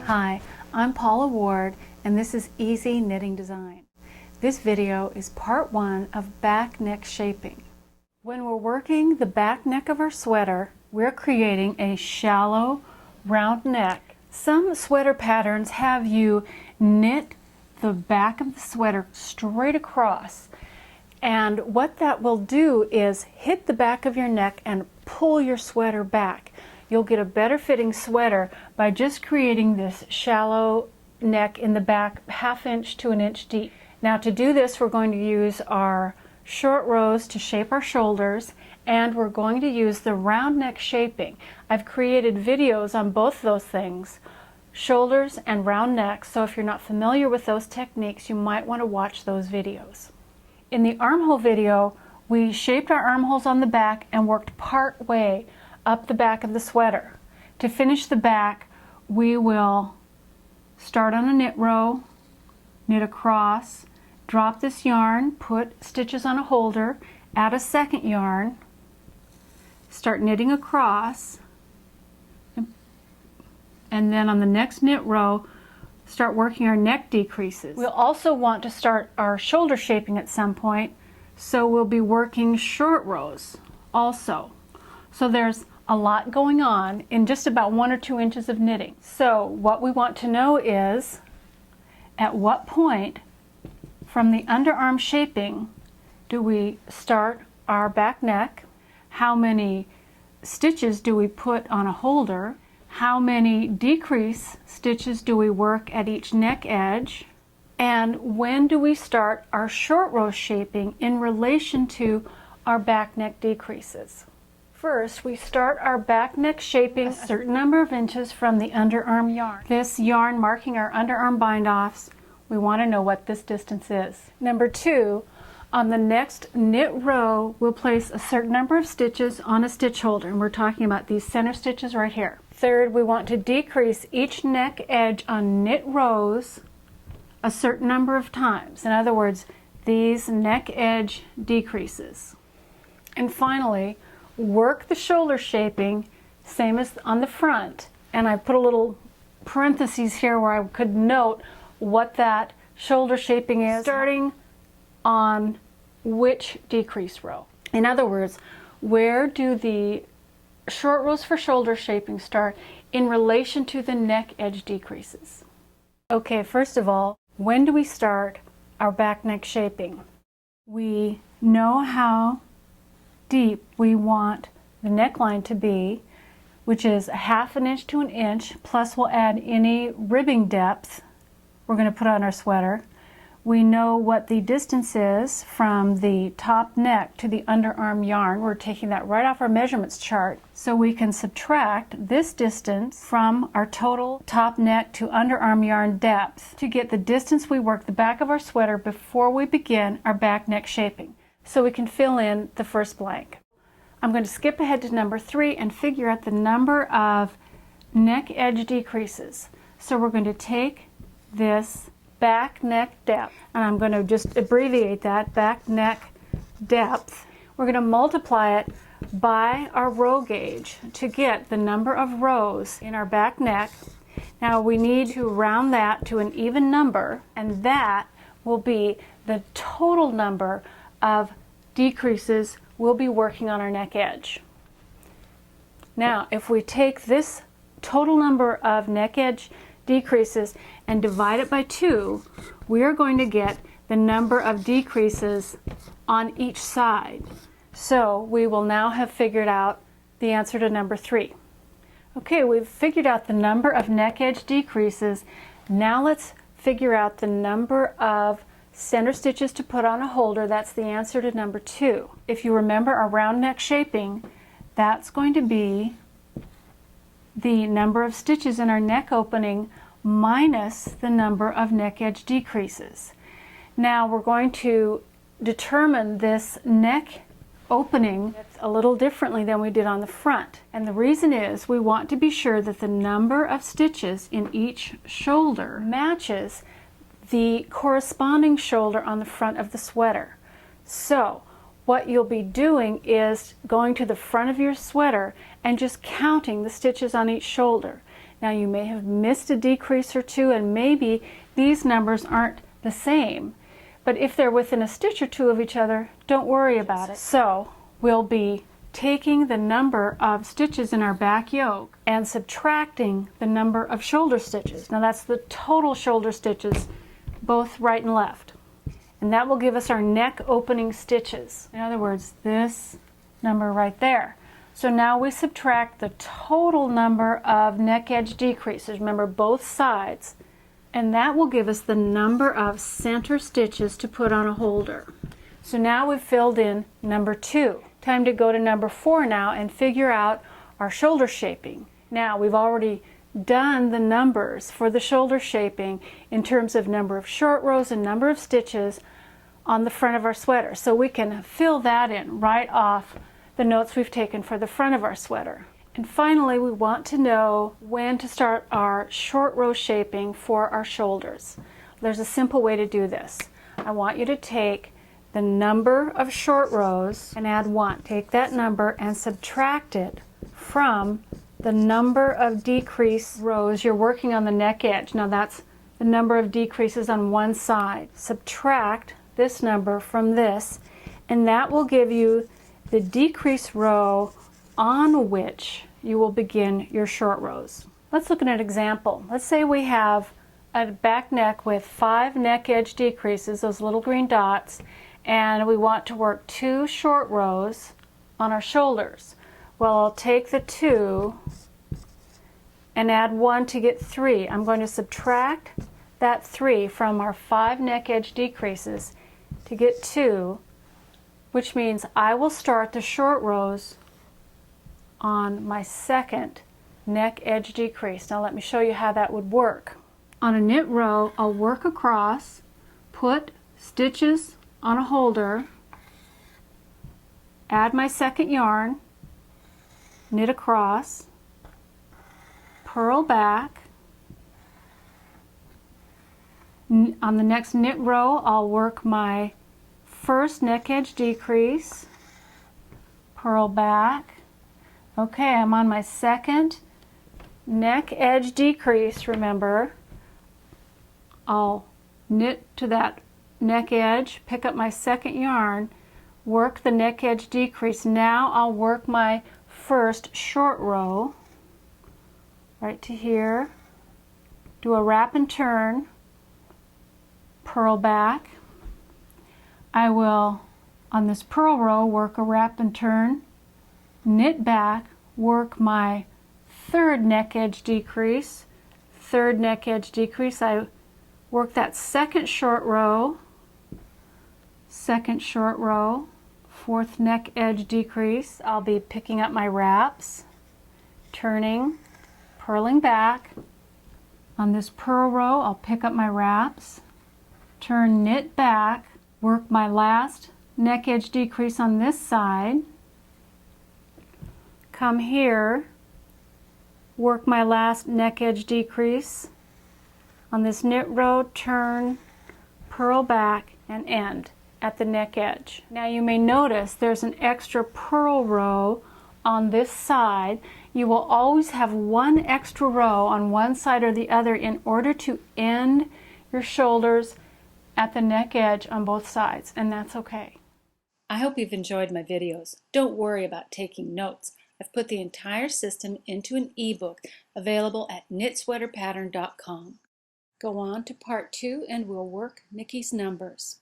Hi, I'm Paula Ward and this is Easy Knitting Design. This video is part 1 of back neck shaping. When we're working the back neck of our sweater, we're creating a shallow round neck. Some sweater patterns have you knit the back of the sweater straight across, and what that will do is hit the back of your neck and pull your sweater back. You'll get a better fitting sweater by just creating this shallow neck in the back, 1/2 inch to 1 inch deep. Now to do this, we're going to use our short rows to shape our shoulders, and we're going to use the round neck shaping. I've created videos on both those things, shoulders and round neck, so if you're not familiar with those techniques, you might want to watch those videos. In the armhole video, we shaped our armholes on the back and worked part way up the back of the sweater. To finish the back, we will start on a knit row, knit across, drop this yarn, put stitches on a holder, add a second yarn, start knitting across, and then on the next knit row, start working our neck decreases. We'll also want to start our shoulder shaping at some point, so we'll be working short rows also. So there's a lot going on in just about 1 or 2 inches of knitting. So what we want to know is at what point from the underarm shaping do we start our back neck, how many stitches do we put on a holder, how many decrease stitches do we work at each neck edge, and when do we start our short row shaping in relation to our back neck decreases. First, we start our back neck shaping a certain number of inches from the underarm yarn. This yarn marking our underarm bind-offs, we want to know what this distance is. Number 2, on the next knit row, we'll place a certain number of stitches on a stitch holder, and we're talking about these center stitches right here. Third, we want to decrease each neck edge on knit rows a certain number of times. In other words, these neck edge decreases. And finally, work the shoulder shaping, same as on the front. And I put a little parentheses here where I could note what that shoulder shaping is, starting on which decrease row. In other words, where do the short rows for shoulder shaping start in relation to the neck edge decreases? Okay, first of all, when do we start our back neck shaping? We know how deep we want the neckline to be, which is 1/2 inch to 1 inch, plus we'll add any ribbing depth we're going to put on our sweater. We know what the distance is from the top neck to the underarm yarn. We're taking that right off our measurements chart, so we can subtract this distance from our total top neck to underarm yarn depth to get the distance we work the back of our sweater before we begin our back neck shaping, so we can fill in the first blank. I'm going to skip ahead to number 3 and figure out the number of neck edge decreases. So we're going to take this back neck depth, and I'm going to just abbreviate that, back neck depth. We're going to multiply it by our row gauge to get the number of rows in our back neck. Now we need to round that to an even number, and that will be the total number of decreases we'll be working on our neck edge. Now if we take this total number of neck edge decreases and divide it by 2, we are going to get the number of decreases on each side. So we will now have figured out the answer to number 3. Okay, we've figured out the number of neck edge decreases. Now let's figure out the number of center stitches to put on a holder. That's the answer to number 2. If you remember our round neck shaping, that's going to be the number of stitches in our neck opening minus the number of neck edge decreases. Now we're going to determine this neck opening a little differently than we did on the front. And the reason is we want to be sure that the number of stitches in each shoulder matches the corresponding shoulder on the front of the sweater. So what you'll be doing is going to the front of your sweater and just counting the stitches on each shoulder. Now you may have missed a decrease or two, and maybe these numbers aren't the same. But if they're within a stitch or two of each other, don't worry about it. So we'll be taking the number of stitches in our back yoke and subtracting the number of shoulder stitches. Now that's the total shoulder stitches, both right and left. And that will give us our neck opening stitches. In other words, this number right there. So now we subtract the total number of neck edge decreases, remember both sides, and that will give us the number of center stitches to put on a holder. So now we've filled in number 2. Time to go to number 4 now and figure out our shoulder shaping. Now we've already done the numbers for the shoulder shaping in terms of number of short rows and number of stitches on the front of our sweater. So we can fill that in right off the notes we've taken for the front of our sweater. And finally, we want to know when to start our short row shaping for our shoulders. There's a simple way to do this. I want you to take the number of short rows and add 1. Take that number and subtract it from the number of decrease rows you're working on the neck edge. Now that's the number of decreases on one side. Subtract this number from this, and that will give you the decrease row on which you will begin your short rows. Let's look at an example. Let's say we have a back neck with 5 neck edge decreases, those little green dots, and we want to work 2 short rows on our shoulders. Well, I'll take the 2 and add 1 to get 3. I'm going to subtract that 3 from our 5 neck edge decreases to get 2, which means I will start the short rows on my second neck edge decrease. Now let me show you how that would work. On a knit row, I'll work across, put stitches on a holder, add my second yarn, knit across, purl back. On the next knit row, I'll work my first neck edge decrease, purl back. Okay, I'm on my second neck edge decrease, remember. I'll knit to that neck edge, pick up my second yarn, work the neck edge decrease. Now I'll work my first short row right to here, do a wrap and turn, purl back. I will, on this purl row, work a wrap and turn, knit back, work my third neck edge decrease, third neck edge decrease. I work that second short row, second short row, fourth neck edge decrease. I'll be picking up my wraps, turning, purling back. On this purl row, I'll pick up my wraps, turn, knit back, work my last neck edge decrease on this side, come here, work my last neck edge decrease on this knit row, turn, purl back, and end at the neck edge. Now you may notice there's an extra purl row on this side. You will always have one extra row on one side or the other in order to end your shoulders at the neck edge on both sides, and that's okay. I hope you've enjoyed my videos. Don't worry about taking notes. I've put the entire system into an ebook available at knitsweaterpattern.com. Go on to part 2 and we'll work Nikki's numbers.